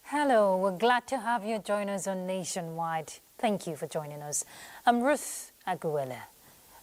Hello, we're glad to have you join us on Nationwide. Thank you for joining us. I'm Ruth Aguilera.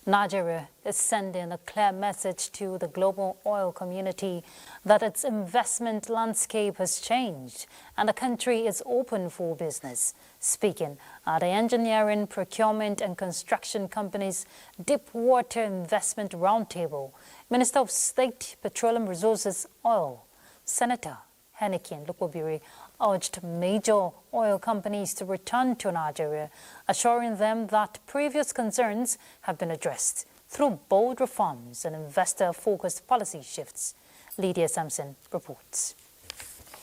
Nigeria is sending a clear message to the global oil community that its investment landscape has changed and the country is open for business. Speaking at the Engineering, Procurement and Construction Companies Deepwater Investment Roundtable, Minister of State, Petroleum Resources, Oil, Senator Henneken Lukobiri, urged major oil companies to return to Nigeria, assuring them that previous concerns have been addressed through bold reforms and investor-focused policy shifts. Lydia Sampson reports.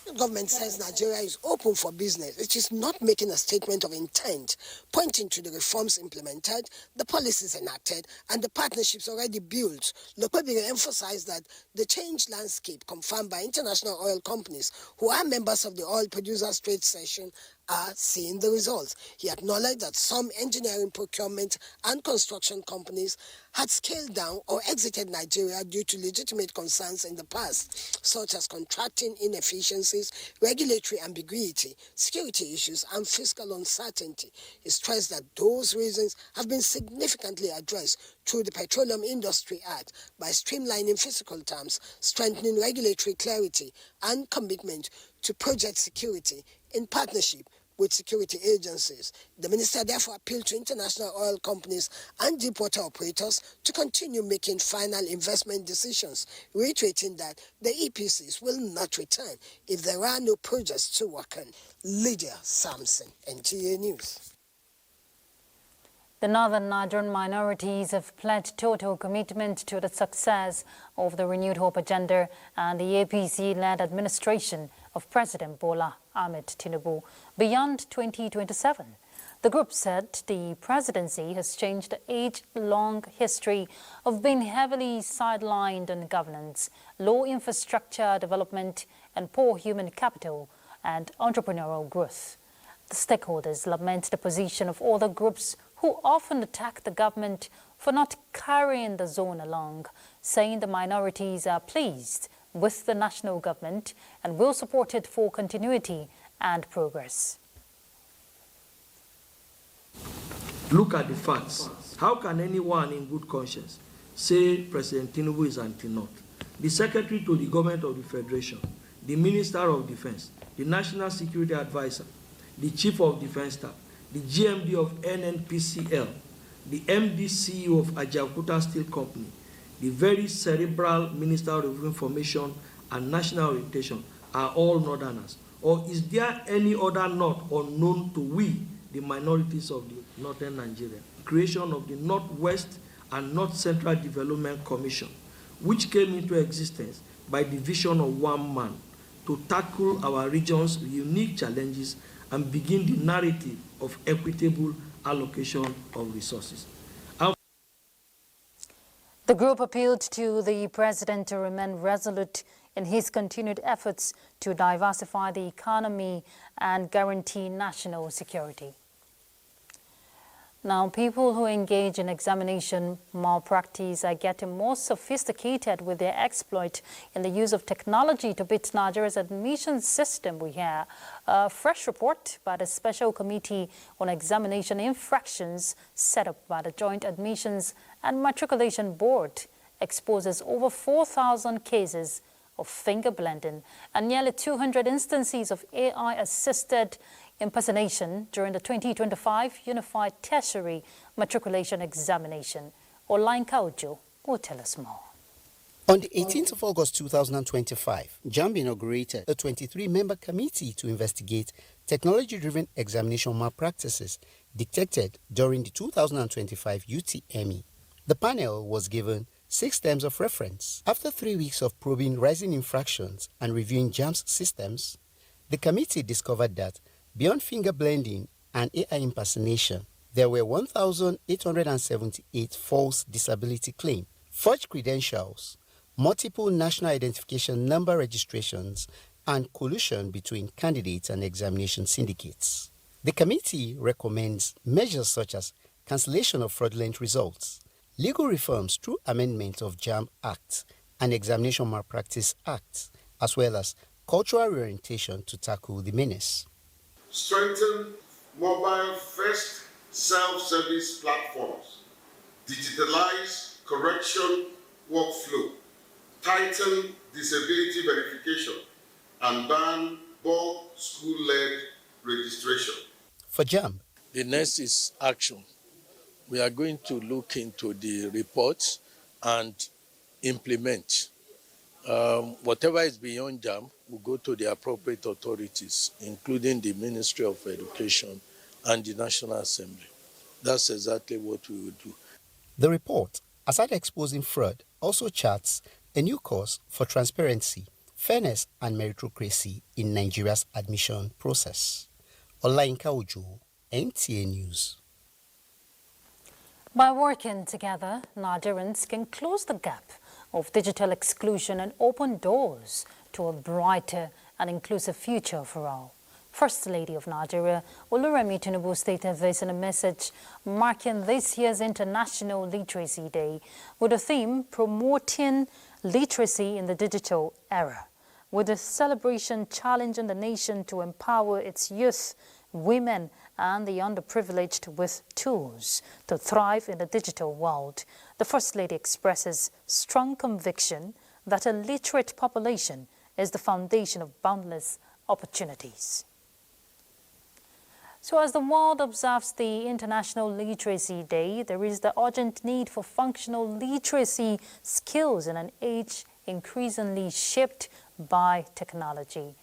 The government says Nigeria is open for business. It is not making a statement of intent, pointing to the reforms implemented, the policies enacted, and the partnerships already built. Lokpebire emphasized that the changed landscape confirmed by international oil companies who are members of the Oil Producers Trade Session are seeing the results. He acknowledged that some engineering, procurement, and construction companies had scaled down or exited Nigeria due to legitimate concerns in the past, such as contracting inefficiencies, regulatory ambiguity, security issues, and fiscal uncertainty. He stressed that those reasons have been significantly addressed through the Petroleum Industry Act by streamlining fiscal terms, strengthening regulatory clarity, and commitment to project security in partnership with security agencies. The minister therefore appealed to international oil companies and deepwater operators to continue making final investment decisions, reiterating that the EPCs will not return if there are no projects to work on. Lydia Sampson, NTA News. The northern Nigerian minorities have pledged total commitment to the success of the Renewed Hope agenda and the APC-led administration of President Bola Ahmed Tinubu beyond 2027. The group said the presidency has changed the age-long history of being heavily sidelined on governance, low infrastructure development, and poor human capital and entrepreneurial growth. The stakeholders lament the position of other groups who often attack the government for not carrying the zone along, saying the minorities are pleased with the national government and will support it for continuity and progress. Look at the facts. How can anyone in good conscience say President Tinubu is anti-North? The Secretary to the Government of the Federation, the Minister of Defense, the National Security Advisor, the Chief of Defense Staff, the GMD of NNPCL, the MD CEO of Ajaokuta Steel Company, the very cerebral Minister of Information and National Orientation are all Northerners? Or is there any other North unknown to we, the minorities of the Northern Nigeria? Creation of the Northwest and North Central Development Commission, which came into existence by the vision of one man to tackle our region's unique challenges and begin the narrative of equitable allocation of resources. The group appealed to the president to remain resolute in his continued efforts to diversify the economy and guarantee national security. Now, people who engage in examination malpractice are getting more sophisticated with their exploit in the use of technology to beat Nigeria's admission system, we hear. A fresh report by the Special Committee on Examination Infractions set up by the Joint Admissions and Matriculation Board exposes over 4,000 cases of finger blending and nearly 200 instances of AI-assisted impersonation during the 2025 Unified Tertiary Matriculation Examination. Olayinka Ojo will tell us more. On the 18th of August 2025, JAMB inaugurated a 23-member committee to investigate technology-driven examination malpractices detected during the 2025 UTME. The panel was given 6 terms of reference. After 3 weeks of probing rising infractions and reviewing JAMB's systems, the committee discovered that beyond finger blending and AI impersonation, there were 1,878 false disability claims, forged credentials, multiple national identification number registrations, and collusion between candidates and examination syndicates. The committee recommends measures such as cancellation of fraudulent results, legal reforms through amendment of JAMB Act and Examination Malpractice Act, as well as cultural reorientation to tackle the menace. Strengthen mobile-first self-service platforms, digitalize correction workflow, tighten disability verification, and ban bulk school-led registration. For JAMB, The next is action. We are going to look into the reports and implement. Whatever is beyond JAMB will go to the appropriate authorities, including the Ministry of Education and the National Assembly. That's exactly what we will do. the report, aside exposing fraud, also charts a new course for transparency, fairness and meritocracy in Nigeria's admission process. Olayinka Ojo, NTA News. By working together, Nigerians can close the gap of digital exclusion and open doors to a brighter and inclusive future for all. First Lady of Nigeria, Oluremi Tinubu, stated this in a message marking this year's International Literacy Day with the theme Promoting Literacy in the Digital Era, with the celebration challenging the nation to empower its youth, women, and the underprivileged with tools to thrive in the digital world. The First Lady expresses strong conviction that a literate population is the foundation of boundless opportunities. So as the world observes the International Literacy Day, there is the urgent need for functional literacy skills in an age increasingly shaped by technology.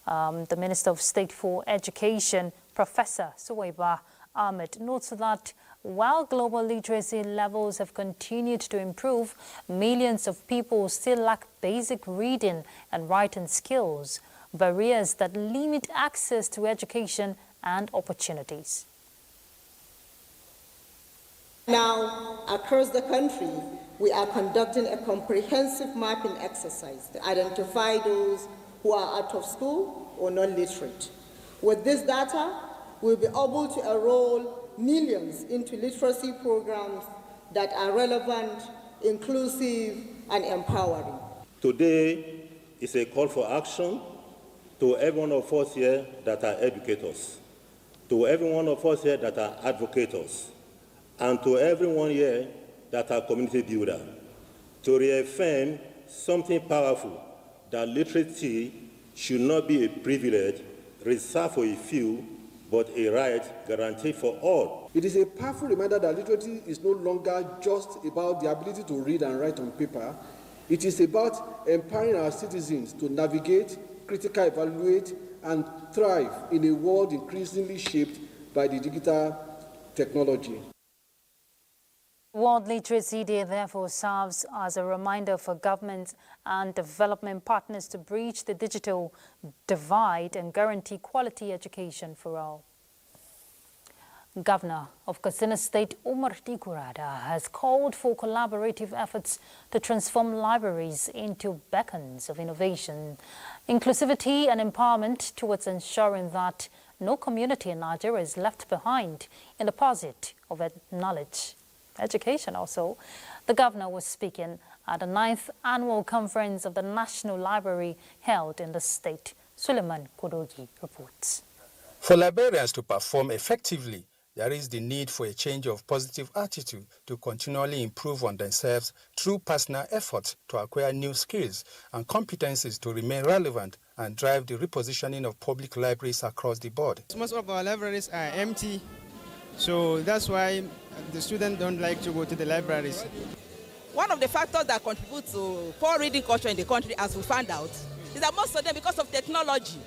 The Minister of State for Education, Professor Suwaiba Ahmed, notes that while global literacy levels have continued to improve, millions of people still lack basic reading and writing skills, barriers that limit access to education and opportunities. Now, across the country, we are conducting a comprehensive mapping exercise to identify those who are out of school or non-literate. With this data, we'll be able to enroll millions into literacy programs that are relevant, inclusive, and empowering. Today is a call for action to every one of us here that are educators, to every one of us here that are advocates, and to everyone here that are community builders, to reaffirm something powerful, that literacy should not be a privilege reserved for a few, but a right guaranteed for all. It is a powerful reminder that literacy is no longer just about the ability to read and write on paper. It is about empowering our citizens to navigate, critically evaluate, and thrive in a world increasingly shaped by the digital technology. World Literacy Day therefore serves as a reminder for governments and development partners to bridge the digital divide and guarantee quality education for all. Governor of Katsina State, Umar Dikurada, has called for collaborative efforts to transform libraries into beacons of innovation, inclusivity and empowerment towards ensuring that no community in Nigeria is left behind in the pursuit of knowledge. Education also. The governor was speaking at the 9th annual conference of the National Library held in the state. Suleiman Kodogi reports. For librarians to perform effectively, there is the need for a change of positive attitude to continually improve on themselves through personal efforts to acquire new skills and competencies to remain relevant and drive the repositioning of public libraries across the board. Most of our libraries are empty, so that's why the students don't like to go to the libraries. One of the factors that contribute to poor reading culture in the country, as we found out, is that most of them because of technology.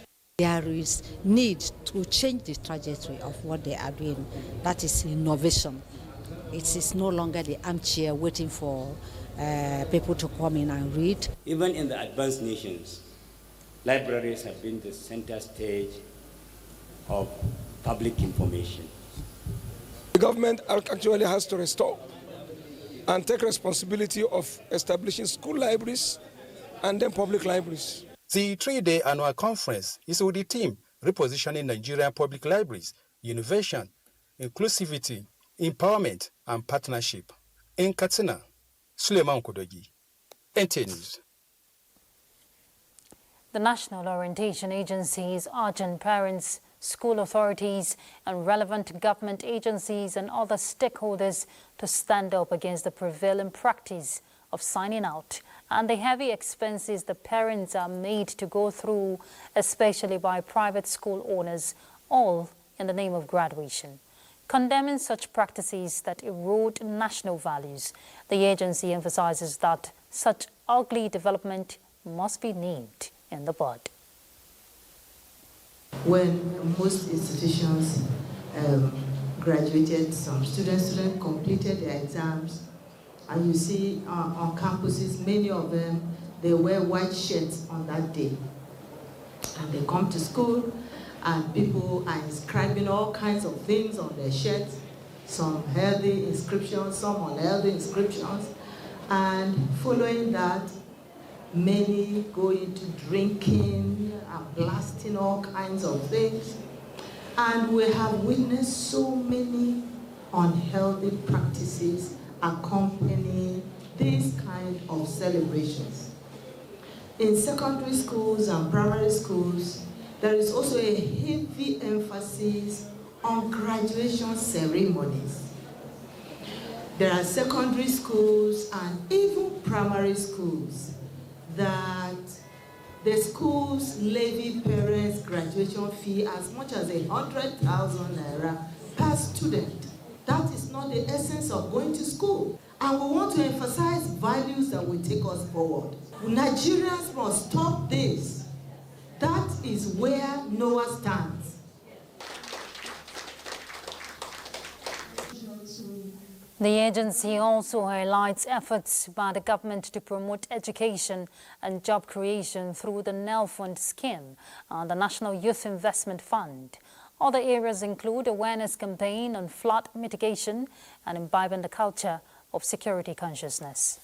There is need to change the trajectory of what they are doing. That is innovation. It is no longer the armchair waiting for people to come in and read. Even in the advanced nations, libraries have been the center stage of public information. The government actually has to restore and take responsibility of establishing school libraries and then public libraries. The 3-day annual conference is with the theme Repositioning Nigerian Public Libraries, Innovation, Inclusivity, Empowerment and Partnership. In Katsina, Suleiman Kodogi, NTA News. The National Orientation Agency is urging parents, school authorities and relevant government agencies and other stakeholders to stand up against the prevailing practice of signing out and the heavy expenses the parents are made to go through, especially by private school owners, all in the name of graduation. Condemning such practices that erode national values, the agency emphasizes that such ugly development must be nipped in the bud. When most institutions graduated, some students completed their exams, and you see on campuses, many of them, they wear white shirts on that day. And they come to school, and people are inscribing all kinds of things on their shirts, some healthy inscriptions, some unhealthy inscriptions. And following that, many go into drinking and blasting all kinds of things. And we have witnessed so many unhealthy practices accompanying these kind of celebrations. In secondary schools and primary schools, there is also a heavy emphasis on graduation ceremonies. There are secondary schools and even primary schools that the schools levy parents' graduation fee as much as 100,000 naira per student. That is not the essence of going to school. And we want to emphasize values that will take us forward. Nigerians must stop this. That is where Noah stands. The agency also highlights efforts by the government to promote education and job creation through the NELFund scheme and the National Youth Investment Fund. Other areas include awareness campaign on flood mitigation and imbibing the culture of security consciousness.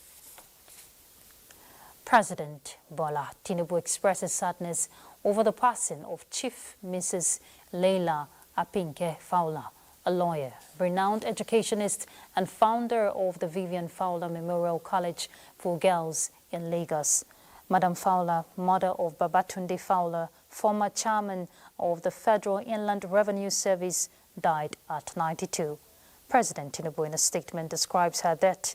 President Bola Tinubu expresses sadness over the passing of Chief Mrs. Leila Apinke Fowler, a lawyer, renowned educationist and founder of the Vivian Fowler Memorial College for Girls in Lagos. Madam Fowler, mother of Babatunde Fowler, former chairman of the Federal Inland Revenue Service, died at 92. President Tinubu, in a statement, describes her death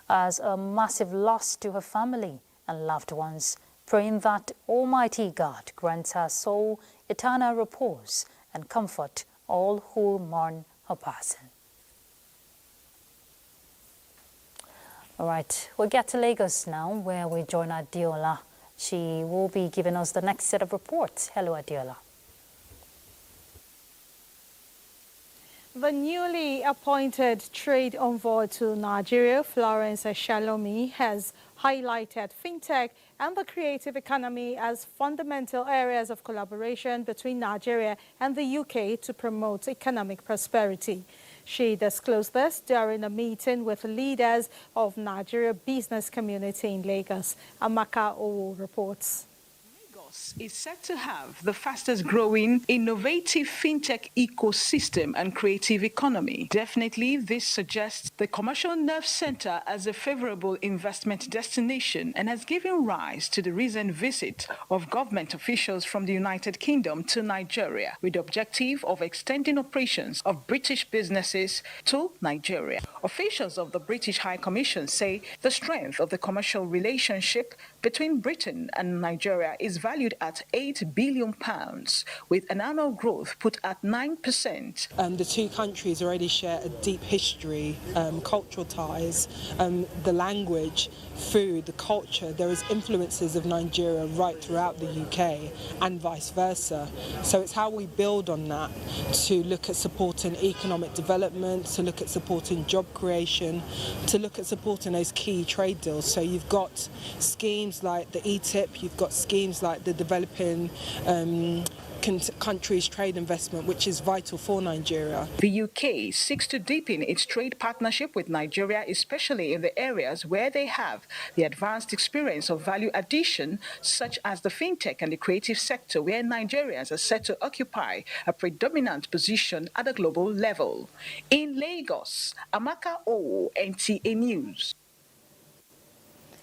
as a massive loss to her family and loved ones, praying that Almighty God grants her soul eternal repose and comfort all who mourn her passing. All right, we'll get to Lagos now, where we join Adiola. She will be giving us the next set of reports. Hello, Adiola. The newly appointed trade envoy to Nigeria, Florence Shalomi, has highlighted fintech and the creative economy as fundamental areas of collaboration between Nigeria and the UK to promote economic prosperity. She disclosed this during a meeting with leaders of Nigeria business community in Lagos. Amaka Owo reports. Is set to have the fastest growing innovative fintech ecosystem and creative economy. Definitely, this suggests the commercial nerve center as a favorable investment destination and has given rise to the recent visit of government officials from the United Kingdom to Nigeria with the objective of extending operations of British businesses to Nigeria. Officials of the British High Commission say the strength of the commercial relationship between Britain and Nigeria is valued at £8 billion, with an annual growth put at 9%. The two countries already share a deep history, cultural ties, the language, food, the culture. There is influences of Nigeria right throughout the UK and vice versa. So it's how we build on that to look at supporting economic development, to look at supporting job creation, to look at supporting those key trade deals. So you've got schemes like the ETIP, you've got schemes like the Developing Countries Trade Investment, which is vital for Nigeria. The UK seeks to deepen its trade partnership with Nigeria, especially in the areas where they have the advanced experience of value addition, such as the fintech and the creative sector, where Nigerians are set to occupy a predominant position at a global level. In Lagos, Amaka O, NTA News.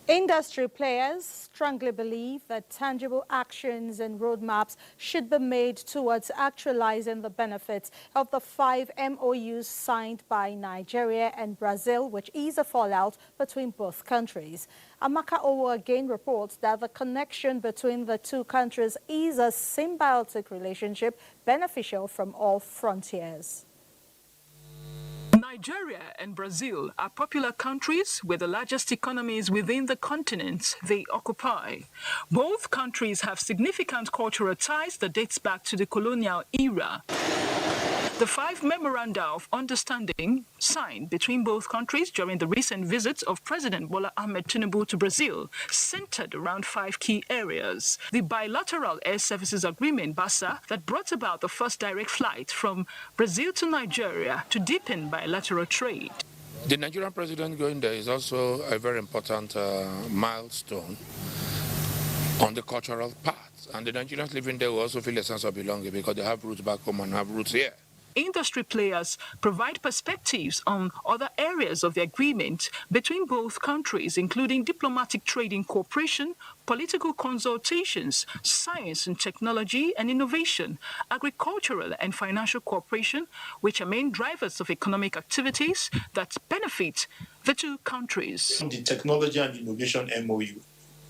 Industry players strongly believe that tangible actions and roadmaps should be made towards actualizing the benefits of the 5 MOUs signed by Nigeria and Brazil, which ease a fallout between both countries. Amaka Owo again reports that the connection between the two countries is a symbiotic relationship beneficial from all frontiers. Nigeria and Brazil are popular countries with the largest economies within the continents they occupy. Both countries have significant cultural ties that dates back to the colonial era. The 5 memoranda of understanding signed between both countries during the recent visits of President Bola Ahmed Tinubu to Brazil centered around 5 key areas. The bilateral air services agreement, BASA, that brought about the first direct flight from Brazil to Nigeria to deepen bilateral trade. The Nigerian president going there is also a very important milestone on the cultural path. And the Nigerians living there will also feel a sense of belonging because they have roots back home and have roots here. Industry players provide perspectives on other areas of the agreement between both countries, including diplomatic trading cooperation, political consultations, science and technology and innovation, agricultural and financial cooperation, which are main drivers of economic activities that benefit the two countries. The Technology and Innovation MOU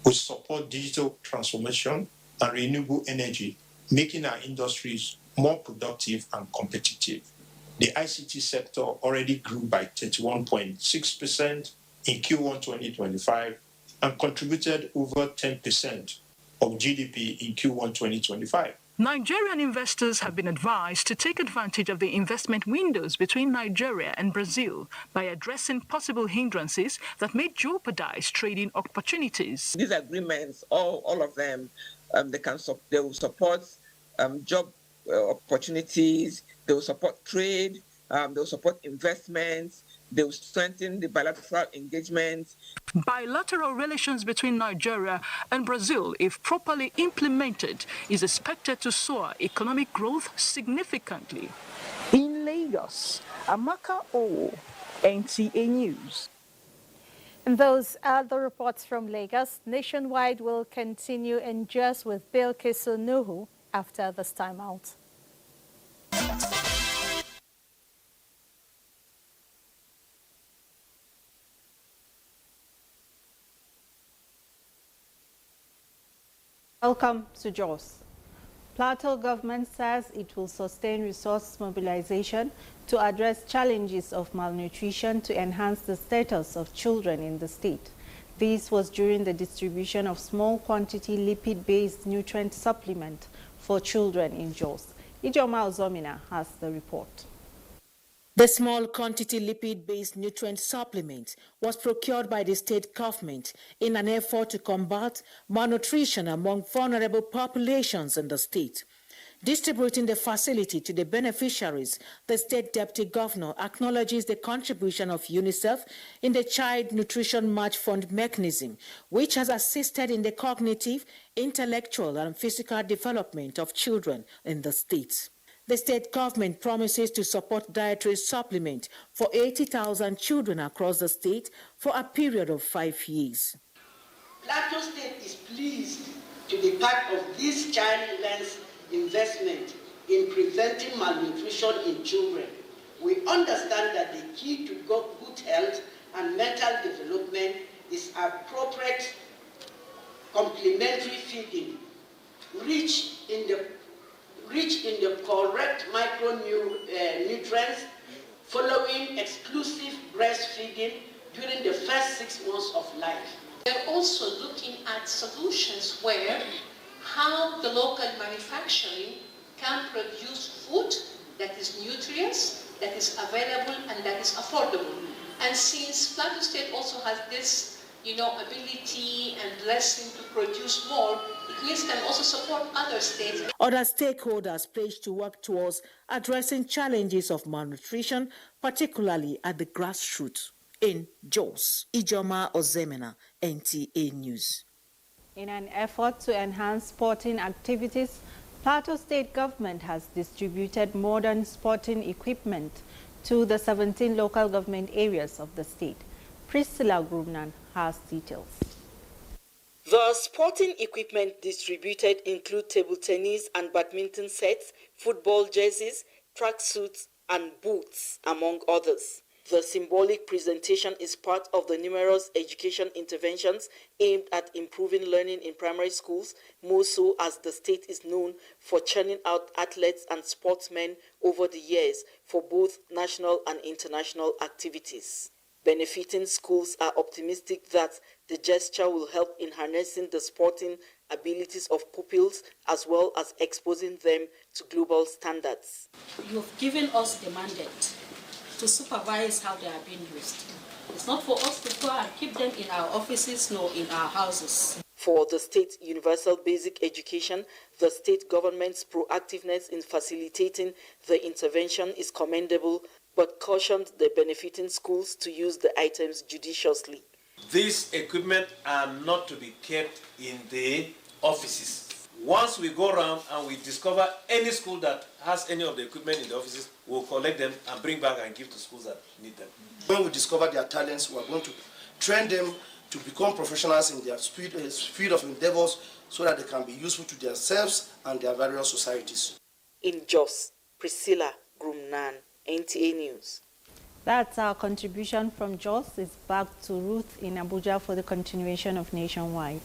will support digital transformation and renewable energy, making our industries more productive and competitive. The ICT sector already grew by 31.6% in Q1 2025 and contributed over 10% of GDP in Q1 2025. Nigerian investors have been advised to take advantage of the investment windows between Nigeria and Brazil by addressing possible hindrances that may jeopardize trading opportunities. These agreements, all of them, they will support job opportunities, they will support trade, they will support investments, they will strengthen the bilateral engagement. Bilateral relations between Nigeria and Brazil, if properly implemented, is expected to soar economic growth significantly. In Lagos, Amaka O, NTA News. And those are the reports from Lagos. Nationwide will continue in just with Bilkisu Nuhu after this time out. Welcome to Jos. Plateau government says it will sustain resource mobilization to address challenges of malnutrition to enhance the status of children in the state. This was during the distribution of small quantity lipid-based nutrient supplement for children in Jos. Ijoma Ozomina has the report. The small quantity lipid-based nutrient supplement was procured by the state government in an effort to combat malnutrition among vulnerable populations in the state. Distributing the facility to the beneficiaries, the state deputy governor acknowledges the contribution of UNICEF in the Child Nutrition Match Fund mechanism, which has assisted in the cognitive, intellectual, and physical development of children in the state. The state government promises to support dietary supplement for 80,000 children across the state for a period of 5 years. Plateau State is pleased to be part of this child-lens investment in preventing malnutrition in children. We understand that the key to good health and mental development is appropriate complementary feeding, rich in the correct micronutrients, following exclusive breastfeeding during the first 6 months of life. They're also looking at solutions where how the local manufacturing can produce food that is nutritious, that is available, and that is affordable. And since Plateau State also has this, ability and blessing to produce more, it means can also support other states. Other stakeholders pledged to work towards addressing challenges of malnutrition, particularly at the grassroots. In Jos, Ijoma Ozemena, NTA News. In an effort to enhance sporting activities, Plateau State government has distributed modern sporting equipment to the 17 local government areas of the state. Priscilla Grumnan has details. The sporting equipment distributed include table tennis and badminton sets, football jerseys, track suits, and boots, among others. The symbolic presentation is part of the numerous education interventions aimed at improving learning in primary schools, more so as the state is known for churning out athletes and sportsmen over the years for both national and international activities. Benefiting schools are optimistic that the gesture will help in harnessing the sporting abilities of pupils as well as exposing them to global standards. You've given us the mandate to supervise how they are being used. It's not for us to go and keep them in our offices nor in our houses. For the state universal basic education, the state government's proactiveness in facilitating the intervention is commendable, but cautioned the benefiting schools to use the items judiciously. These equipment are not to be kept in the offices. Once we go around and we discover any school that has any of the equipment in the offices, we'll collect them and bring back and give to schools that need them. When we discover their talents, we're going to train them to become professionals in their field of endeavors so that they can be useful to themselves and their various societies. In Jos, Priscilla Grumnan, NTA News. That's our contribution from Jos. It's back to Ruth in Abuja for the continuation of Nationwide.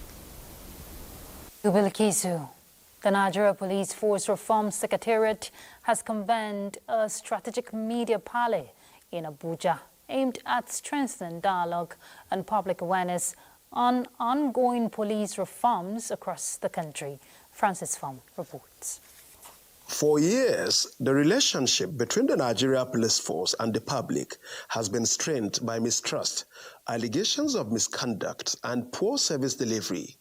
Ubilikisu. The Nigeria Police Force Reform Secretariat has convened a strategic media parley in Abuja aimed at strengthening dialogue and public awareness on ongoing police reforms across the country. Francis Pham reports. For years, the relationship between the Nigeria Police Force and the public has been strained by mistrust, allegations of misconduct, and poor service delivery.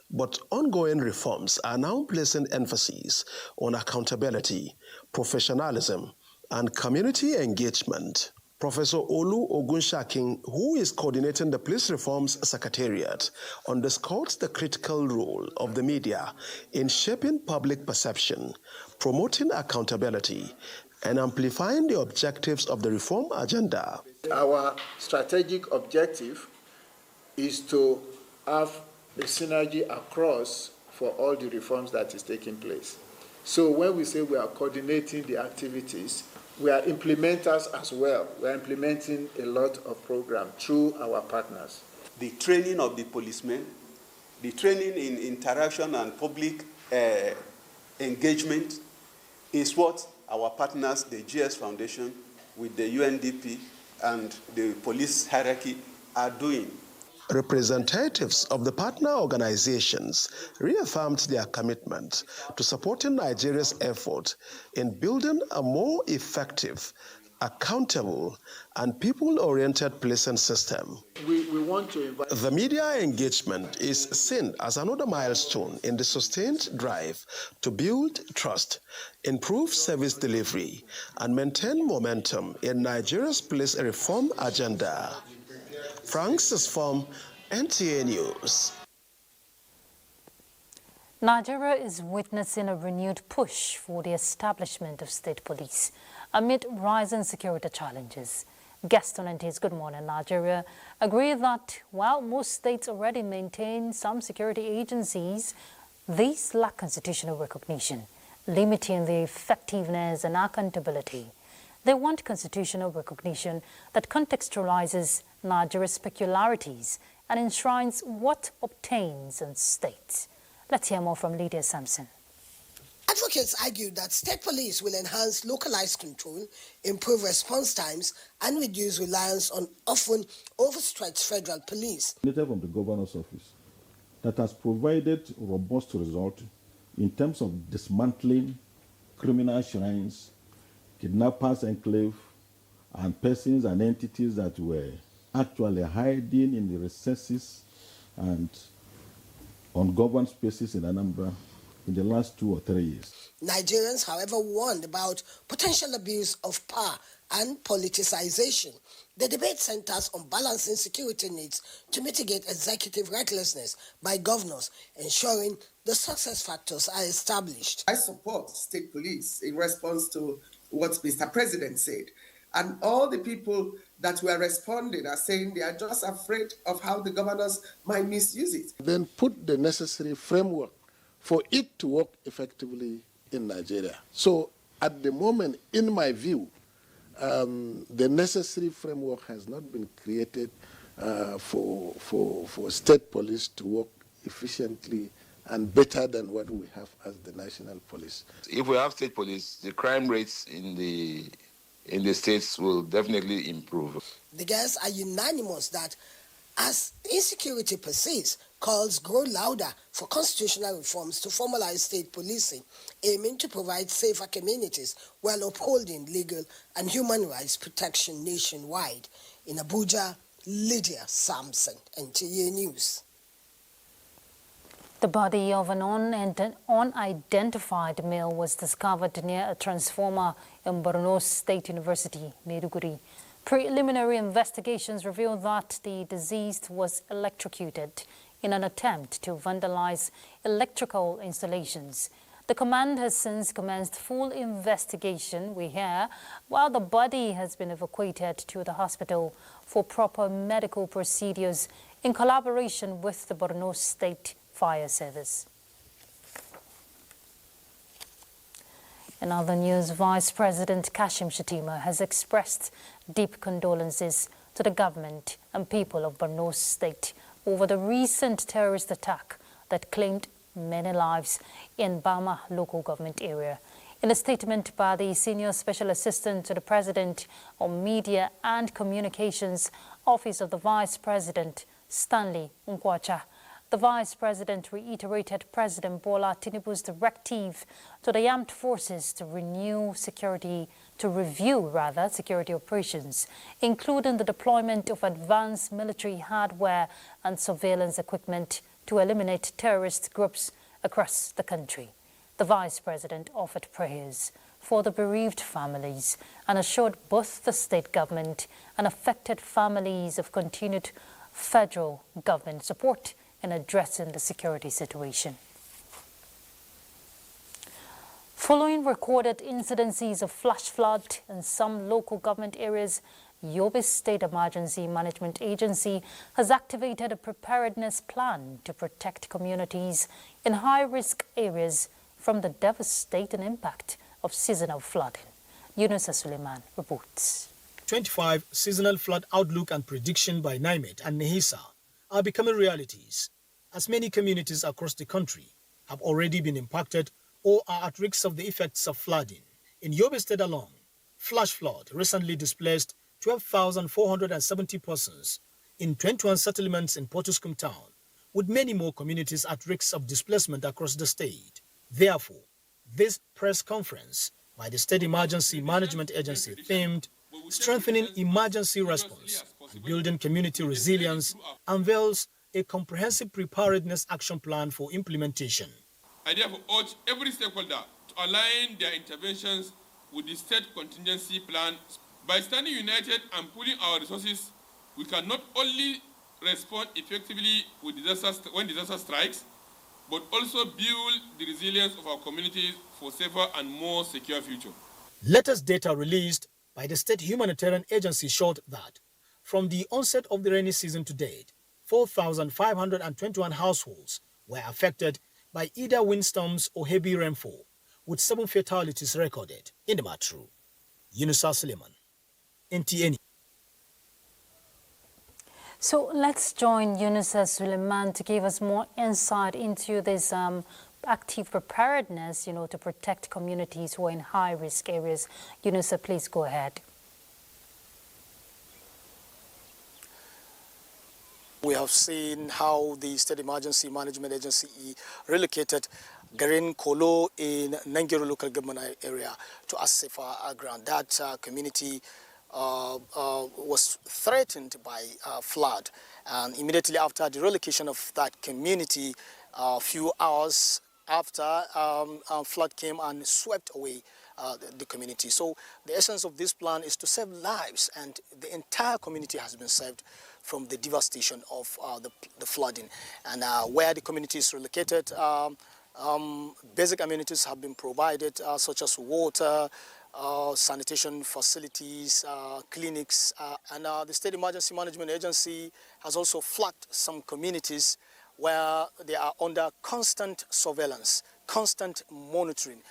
But ongoing reforms are now placing emphasis on accountability, professionalism, and community engagement. Professor Olu Ogunshakin, who is coordinating the Police Reforms Secretariat, underscored the critical role of the media in shaping public perception, promoting accountability, and amplifying the objectives of the reform agenda. Our strategic objective is to have a synergy across for all the reforms that is taking place. So when we say we are coordinating the activities, we are implementers as well. We are implementing a lot of programs through our partners. The training of the policemen, the training in interaction and public engagement is what our partners, the GS Foundation, with the UNDP and the police hierarchy are doing. Representatives of the partner organizations reaffirmed their commitment to supporting Nigeria's effort in building a more effective, accountable, and people-oriented policing system. We want to invite... The media engagement is seen as another milestone in the sustained drive to build trust, improve service delivery, and maintain momentum in Nigeria's police reform agenda. Francis Pham, NTA News. Nigeria is witnessing a renewed push for the establishment of state police amid rising security challenges. Guests on NTA's Good Morning Nigeria agree that while most states already maintain some security agencies, these lack constitutional recognition, limiting the effectiveness and accountability. They want constitutional recognition that contextualizes Nigeria's peculiarities and enshrines what obtains in state. Let's hear more from Lydia Sampson. Advocates argue that state police will enhance localized control, improve response times, and reduce reliance on often overstretched federal police. Letter from the governor's office that has provided robust results in terms of dismantling criminal shrines, kidnappers enclave, and persons and entities that were actually hiding in the recesses and ungoverned spaces in Anambra in the last 2 or 3 years. Nigerians, however, warned about potential abuse of power and politicization. The debate centers on balancing security needs to mitigate executive recklessness by governors, ensuring the success factors are established. I support state police in response to what Mr. President said. And all the people that were responding are saying they are just afraid of how the governors might misuse it. Then put the necessary framework for it to work effectively in Nigeria. So at the moment, in my view, the necessary framework has not been created for state police to work efficiently and better than what we have as the national police. If we have state police, the crime rates in the states will definitely improve. The guests are unanimous that as insecurity persists, calls grow louder for constitutional reforms to formalize state policing, aiming to provide safer communities while upholding legal and human rights protection nationwide. In Abuja, Lydia Sampson, NTA News. The body of an unidentified male was discovered near a transformer in Borno State University, Maiduguri. Preliminary investigations revealed that the deceased was electrocuted in an attempt to vandalize electrical installations. The command has since commenced full investigation, we hear, while the body has been evacuated to the hospital for proper medical procedures in collaboration with the Borno State Fire Service. In other news, Vice President Kashim Shettima has expressed deep condolences to the government and people of Borno State over the recent terrorist attack that claimed many lives in Bama local government area. In a statement by the Senior Special Assistant to the President on Media and Communications, Office of the Vice President, Stanley Nkwacha, the Vice President reiterated President Bola Tinubu's directive to the armed forces to review security operations, including the deployment of advanced military hardware and surveillance equipment to eliminate terrorist groups across the country. The Vice President offered prayers for the bereaved families and assured both the state government and affected families of continued federal government support in addressing the security situation. Following recorded incidences of flash flood in some local government areas, Yobe State Emergency Management Agency has activated a preparedness plan to protect communities in high-risk areas from the devastating impact of seasonal flooding. Yunus Suleiman reports. 25 seasonal flood outlook and prediction by NIMET and NEHISA are becoming realities, as many communities across the country have already been impacted or are at risk of the effects of flooding. In Yobe State alone, flash flood recently displaced 12,470 persons in 21 settlements in Potuskum town, with many more communities at risk of displacement across the state. Therefore, this press conference by the State Emergency Management Agency themed Strengthening Emergency Response and Building Community Resilience unveils a comprehensive preparedness action plan for implementation. I therefore urge every stakeholder to align their interventions with the state contingency plan. By standing united and pooling our resources, we can not only respond effectively with when disaster strikes, but also build the resilience of our communities for safer and more secure future. Latest data released by the State Humanitarian Agency showed that from the onset of the rainy season to date, 4,521 households were affected by either windstorms or heavy rainfall, with 7 fatalities recorded in the Matru. Yunusa Suleiman, NTA. So let's join Yunusa Suleiman to give us more insight into this active preparedness, to protect communities who are in high-risk areas. Yunusa, please go ahead. We have seen how the State Emergency Management Agency relocated Garin Kolo in Nangiro local government area to a safer ground. That community was threatened by flood, and immediately after the relocation of that community, a few hours after, flood came and swept away the community. So the essence of this plan is to save lives, and the entire community has been saved from the devastation of the flooding. And where the community is relocated, basic amenities have been provided, such as water, sanitation facilities, clinics, and the State Emergency Management Agency has also flagged some communities where they are under constant surveillance, constant monitoring,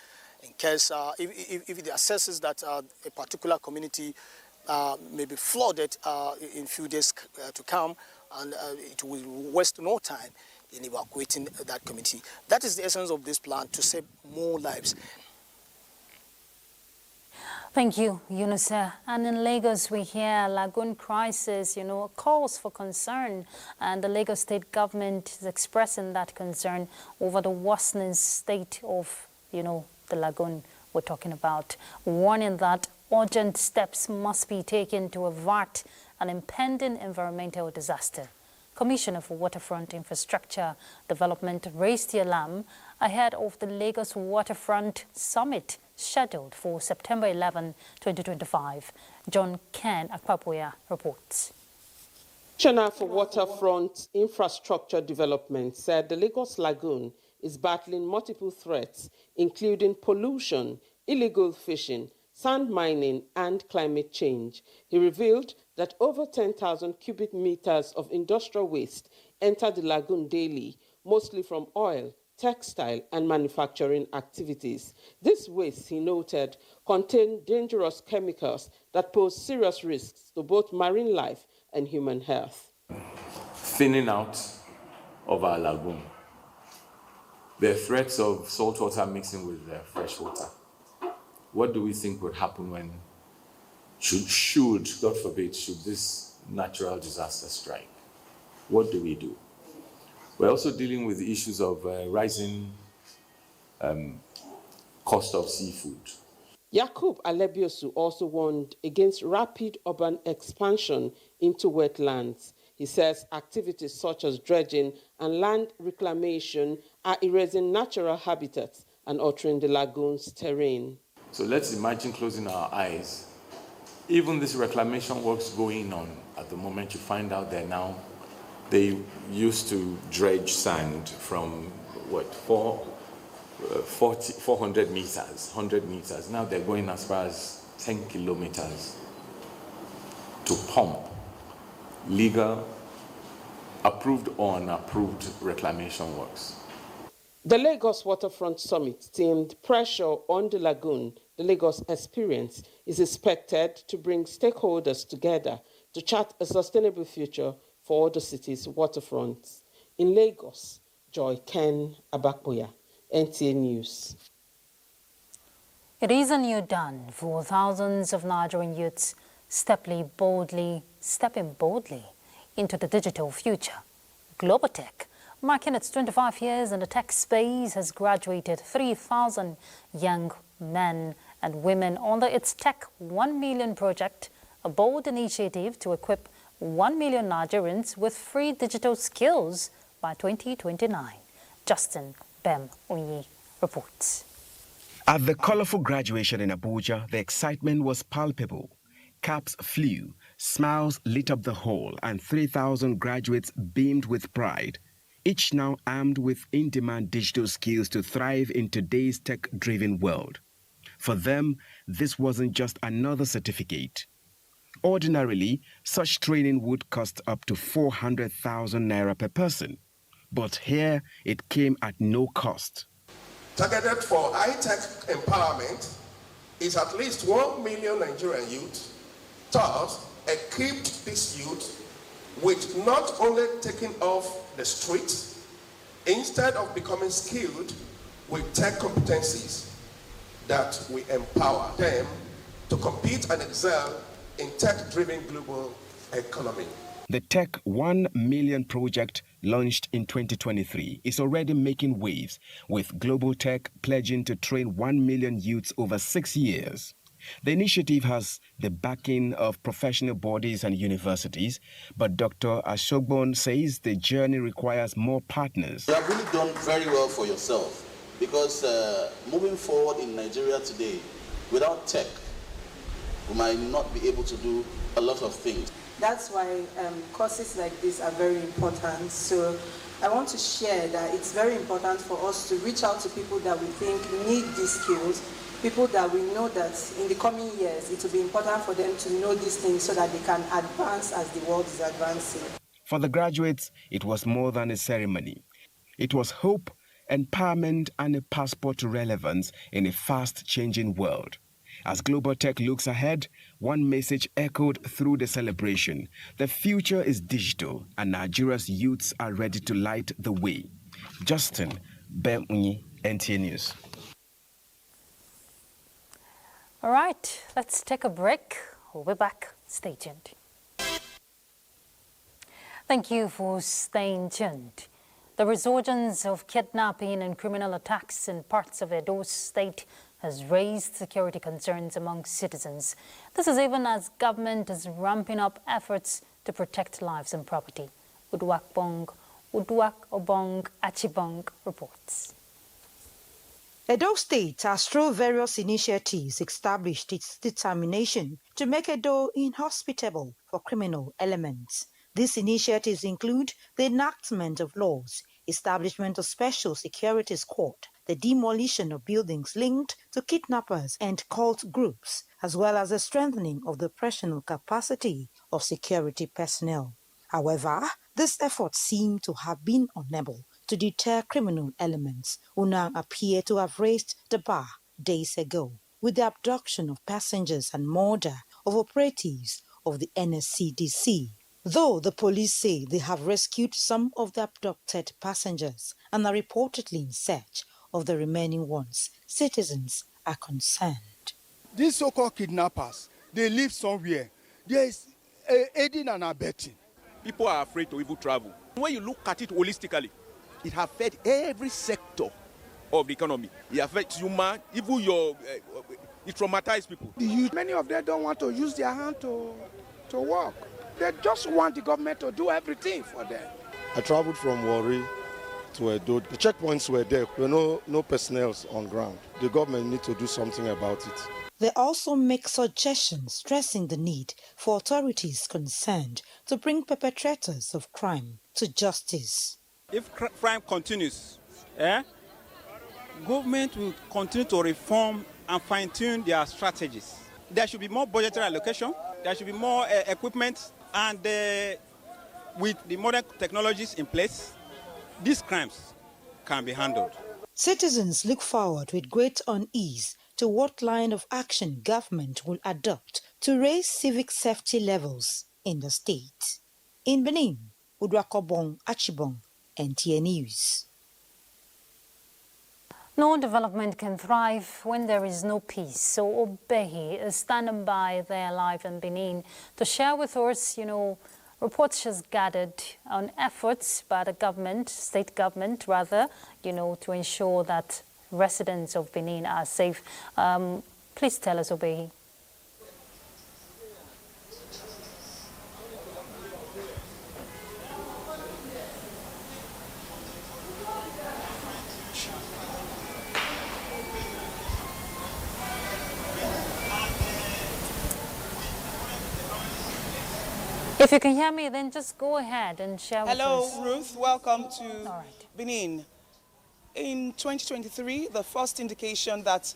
in case if it assesses that a particular community may be flooded in a few days to come, and it will waste no time in evacuating that community. That is the essence of this plan, to save more lives. Thank you, Yunusa. And in Lagos, we hear lagoon crisis, calls for concern. And the Lagos state government is expressing that concern over the worsening state of, the lagoon we're talking about, warning that urgent steps must be taken to avert an impending environmental disaster. Commissioner for Waterfront Infrastructure Development raised the alarm ahead of the Lagos Waterfront Summit scheduled for September 11, 2025. John Ken Akpapoya reports. Commissioner for Waterfront Infrastructure Development said the Lagos Lagoon is battling multiple threats, including pollution, illegal fishing, sand mining, and climate change. He revealed that over 10,000 cubic meters of industrial waste enter the lagoon daily, mostly from oil, textile, and manufacturing activities. This waste, he noted, contained dangerous chemicals that pose serious risks to both marine life and human health. Thinning out of our lagoon. There are threats of saltwater mixing with fresh water. What do we think would happen when, should, God forbid, should this natural disaster strike? What do we do? We're also dealing with the issues of rising cost of seafood. Yakub Alebiosu also warned against rapid urban expansion into wetlands. He says activities such as dredging and land reclamation are erasing natural habitats and altering the lagoon's terrain. So let's imagine closing our eyes. Even this reclamation works going on at the moment, you find out that now they used to dredge sand from 400 meters, 100 meters. Now they're going as far as 10 kilometers to pump legal, approved or unapproved reclamation works. The Lagos Waterfront Summit themed Pressure on the Lagoon, the Lagos Experience, is expected to bring stakeholders together to chart a sustainable future for the city's waterfronts. In Lagos, Joy Ken Abakboya, NTA News. It is a new dawn for thousands of Nigerian youths stepping boldly into the digital future. Global Tech, marking its 25 years in the tech space, has graduated 3,000 young men and women under its Tech 1 Million project, a bold initiative to equip 1 million Nigerians with free digital skills by 2029. Justin Bem Onyi reports. At the colorful graduation in Abuja, the excitement was palpable. Caps flew, smiles lit up the hall, and 3,000 graduates beamed with pride, each now armed with in-demand digital skills to thrive in today's tech-driven world. For them, this wasn't just another certificate. Ordinarily, such training would cost up to 400,000 naira per person. But here, it came at no cost. Targeted for high-tech empowerment is at least 1 million Nigerian youth. Thus, equipped these youth with not only taking off the streets, instead of becoming skilled with tech competencies, that we empower them to compete and excel in tech-driven global economy. The Tech 1 Million project, launched in 2023, is already making waves, with Global Tech pledging to train 1 million youths over 6 years. The initiative has the backing of professional bodies and universities, but Dr. Ashogbon says the journey requires more partners. You have really done very well for yourself, because moving forward in Nigeria today, without tech, we might not be able to do a lot of things. That's why courses like this are very important. So I want to share that it's very important for us to reach out to people that we think need these skills, people that we know that in the coming years it will be important for them to know these things so that they can advance as the world is advancing. For the graduates, it was more than a ceremony. It was hope, empowerment, and a passport to relevance in a fast-changing world. As Global Tech looks ahead, one message echoed through the celebration: the future is digital, and Nigeria's youths are ready to light the way. Justin Benunyi, NTA News. All right, let's take a break. We'll be back. Stay tuned. Thank you for staying tuned. The resurgence of kidnapping and criminal attacks in parts of Edo State has raised security concerns among citizens. This is even as government is ramping up efforts to protect lives and property. Uduak Obong Achibong reports. Edo State has through various initiatives established its determination to make Edo inhospitable for criminal elements. These initiatives include the enactment of laws, establishment of special security squad, the demolition of buildings linked to kidnappers and cult groups, as well as the strengthening of the operational capacity of security personnel. However, these efforts seem to have been unable to deter criminal elements who now appear to have raised the bar days ago with the abduction of passengers and murder of operatives of the NSCDC. Though the police say they have rescued some of the abducted passengers and are reportedly in search of the remaining ones, citizens are concerned. These so-called kidnappers, they live somewhere. There is aiding and abetting. People are afraid to even travel. When you look at it holistically, it affects every sector of the economy. It affects human, even it traumatizes people. The youth, many of them don't want to use their hand to work. They just want the government to do everything for them. I traveled from Warri to Edo. The checkpoints were there. There were no personnel on ground. The government needs to do something about it. They also make suggestions stressing the need for authorities concerned to bring perpetrators of crime to justice. If crime continues, government will continue to reform and fine-tune their strategies. There should be more budgetary allocation. There should be more equipment, and with the modern technologies in place, these crimes can be handled. Citizens look forward with great unease to what line of action government will adopt to raise civic safety levels in the state. In Benin, Uduakobong Achibong, NTA News. No development can thrive when there is no peace. So Obehi is standing by there live in Benin to share with us, reports she's gathered on efforts by the government, state government rather, to ensure that residents of Benin are safe. Please tell us, Obehi. If you can hear me, then just go ahead and share with us. Hello, Ruth. Welcome to Benin. In 2023, the first indication that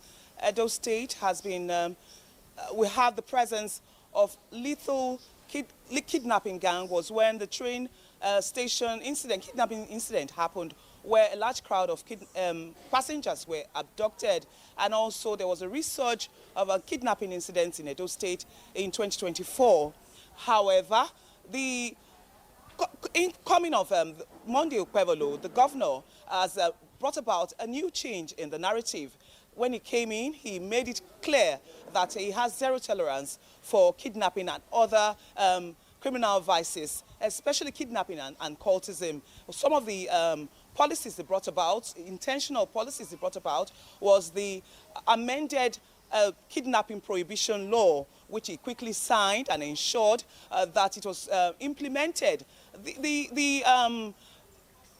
Edo State has been, we have the presence of lethal kidnapping gang was when the train station incident, kidnapping incident happened, where a large crowd of passengers were abducted, and also there was a resurge of a kidnapping incident in Edo State in 2024. However, the coming of Monday Okpebholo, the governor has brought about a new change in the narrative. When he came in, he made it clear that he has zero tolerance for kidnapping and other criminal vices, especially kidnapping and cultism. Some of the policies they brought about, intentional policies they brought about, was the amended kidnapping prohibition law, which he quickly signed and ensured that it was implemented. The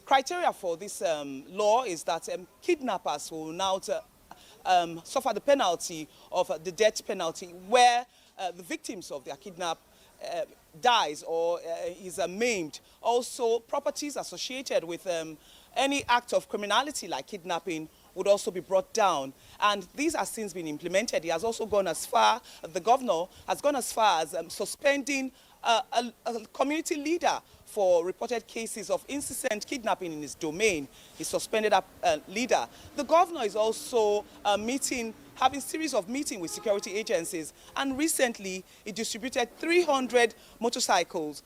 criteria for this law is that kidnappers will now suffer the penalty of the death penalty where the victims of their kidnap dies or is maimed. Also, properties associated with any act of criminality like kidnapping would also be brought down. And these have since been implemented. He has also gone as far, the governor has gone as far as suspending a community leader for reported cases of incessant kidnapping in his domain. He suspended a leader. The governor is also having series of meetings with security agencies, and recently he distributed 300 motorcycles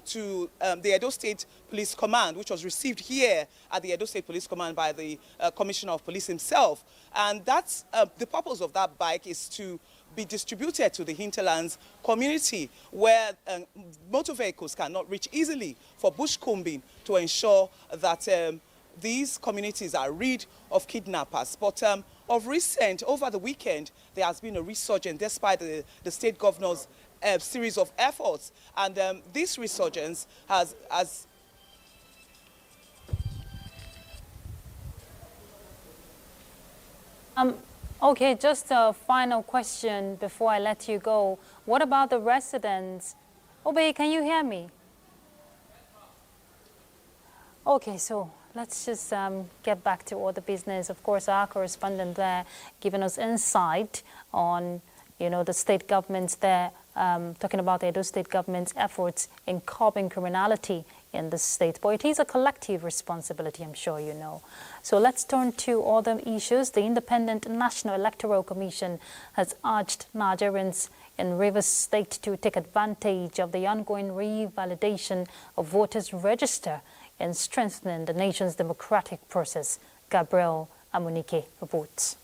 to the Edo State Police Command, which was received here at the Edo State Police Command by the Commissioner of Police himself. And that's the purpose of that bike is to be distributed to the hinterlands community where motor vehicles cannot reach easily for bush combing, to ensure that these communities are rid of kidnappers. But of recent, over the weekend, there has been a resurgence despite the state governor's series of efforts. And this resurgence has Okay, just a final question before I let you go. What about the residents? Obey, can you hear me? Okay, so let's just get back to all the business. Of course, our correspondent there giving us insight on, the state governments there, talking about the Edo state government's efforts in curbing criminality in the state. But it is a collective responsibility, I'm sure you know. So let's turn to other issues. The Independent National Electoral Commission has urged Nigerians in Rivers State to take advantage of the ongoing revalidation of voters' register in strengthening the nation's democratic process. Gabriel Amunike reports.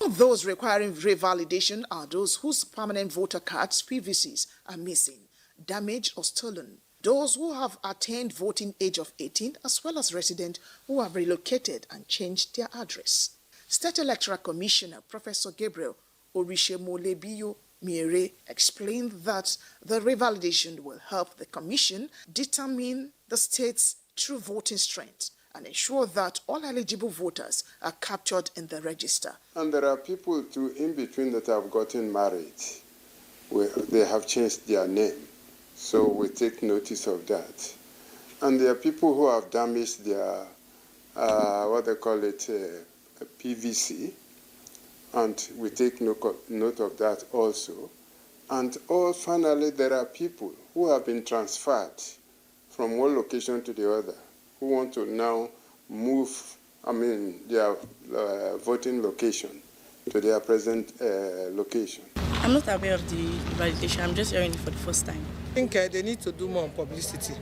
Those requiring revalidation are those whose permanent voter cards PVCs are missing, damaged or stolen. Those who have attained voting age of 18, as well as residents who have relocated and changed their address. State Electoral Commissioner Professor Gabriel Orishemolebiyo Mire explained that the revalidation will help the Commission determine the state's true voting strength and ensure that all eligible voters are captured in the register. And there are people too in between that have gotten married, where they have changed their name. So we take notice of that. And there are people who have damaged their, what they call it, PVC, and we take note of that also. And finally, there are people who have been transferred from one location to the other, who want to now move, their voting location to their present location. I'm not aware of the validation. I'm just hearing it for the first time. I think they need to do more publicity.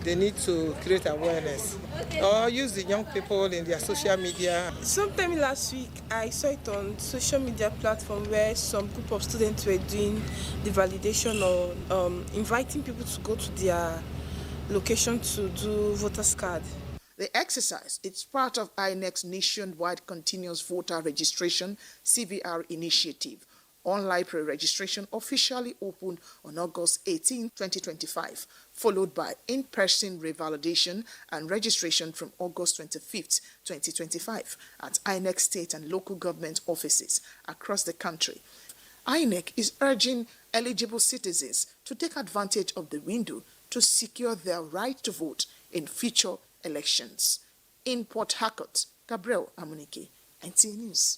They need to create awareness or use the young people in their social media. Sometime last week, I saw it on social media platform where some group of students were doing the validation or inviting people to go to their location to do voters card. The exercise is part of INEC's nationwide continuous voter registration CVR initiative. Online pre-registration officially opened on August 18, 2025, followed by in-person revalidation and registration from August 25, 2025 at INEC state and local government offices across the country. INEC is urging eligible citizens to take advantage of the window to secure their right to vote in future elections. In Port Harcourt, Gabriel Amunike, NTA News.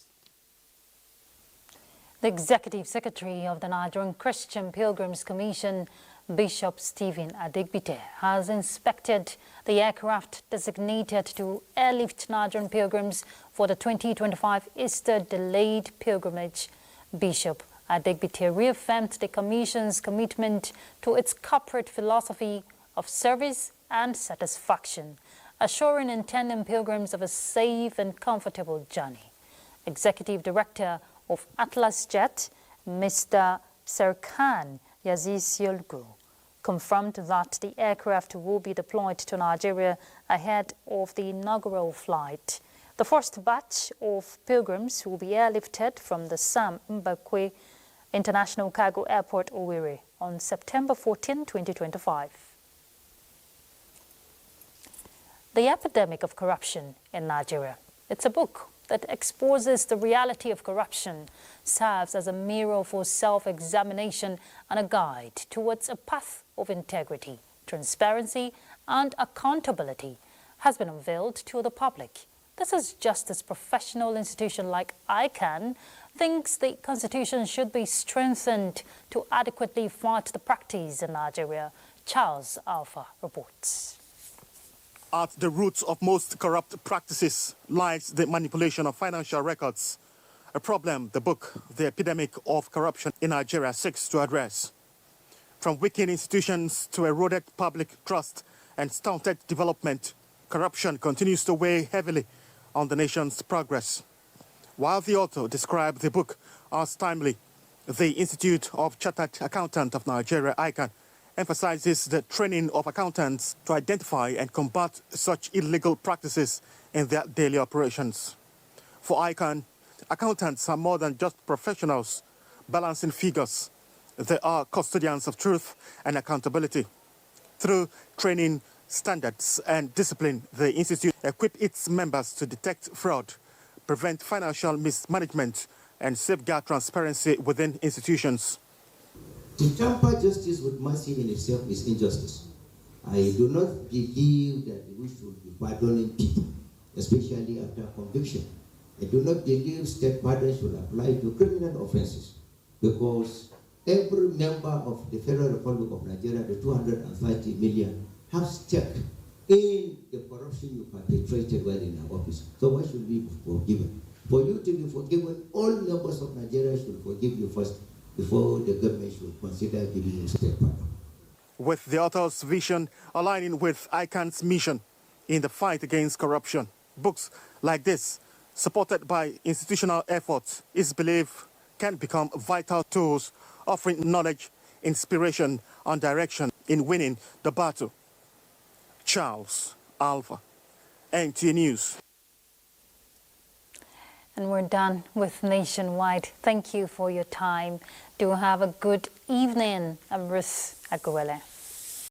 The Executive Secretary of the Nigerian Christian Pilgrims Commission, Bishop Stephen Adegbite, has inspected the aircraft designated to airlift Nigerian pilgrims for the 2025 Easter delayed pilgrimage. Bishop Adegbite reaffirmed the Commission's commitment to its corporate philosophy of service and satisfaction, assuring intending pilgrims of a safe and comfortable journey. Executive Director of Atlas Jet, Mr. Serkan Yazisiolgu, confirmed that the aircraft will be deployed to Nigeria ahead of the inaugural flight. The first batch of pilgrims will be airlifted from the Sam Mbakwe International Cargo Airport, Owerri, on September 14, 2025. The Epidemic of Corruption in Nigeria. It's a book that exposes the reality of corruption, serves as a mirror for self-examination and a guide towards a path of integrity, transparency, and accountability, has been unveiled to the public. This is just as professional institution like ICANN thinks the constitution should be strengthened to adequately fight the practice in Nigeria. Charles Alpha reports. At the roots of most corrupt practices lies the manipulation of financial records, a problem the book, The Epidemic of Corruption in Nigeria, seeks to address. From weakened institutions to eroded public trust and stunted development, corruption continues to weigh heavily on the nation's progress. While the author described the book as timely, the Institute of Chartered Accountants of Nigeria, ICANN, emphasizes the training of accountants to identify and combat such illegal practices in their daily operations. For ICANN, accountants are more than just professionals balancing figures. They are custodians of truth and accountability. Through training, standards, and discipline, the Institute equips its members to detect fraud, prevent financial mismanagement, and safeguard transparency within institutions. To tamper justice with mercy in itself is injustice. I do not believe that we should be pardoning people, especially after conviction. I do not believe state pardon should apply to criminal offenses, because every member of the Federal Republic of Nigeria, the 230 million, have stake in the corruption you perpetrated while in our office. So why should we be forgiven? For you to be forgiven, all members of Nigeria should forgive you first before the government should consider giving you state pardon. With the author's vision aligning with ICANN's mission in the fight against corruption, books like this, supported by institutional efforts, is believed can become vital tools offering knowledge, inspiration, and direction in winning the battle. Charles Alpha, NT News. And we're done with Nationwide. Thank you for your time. Do have a good evening. I'm Ruth Aguele.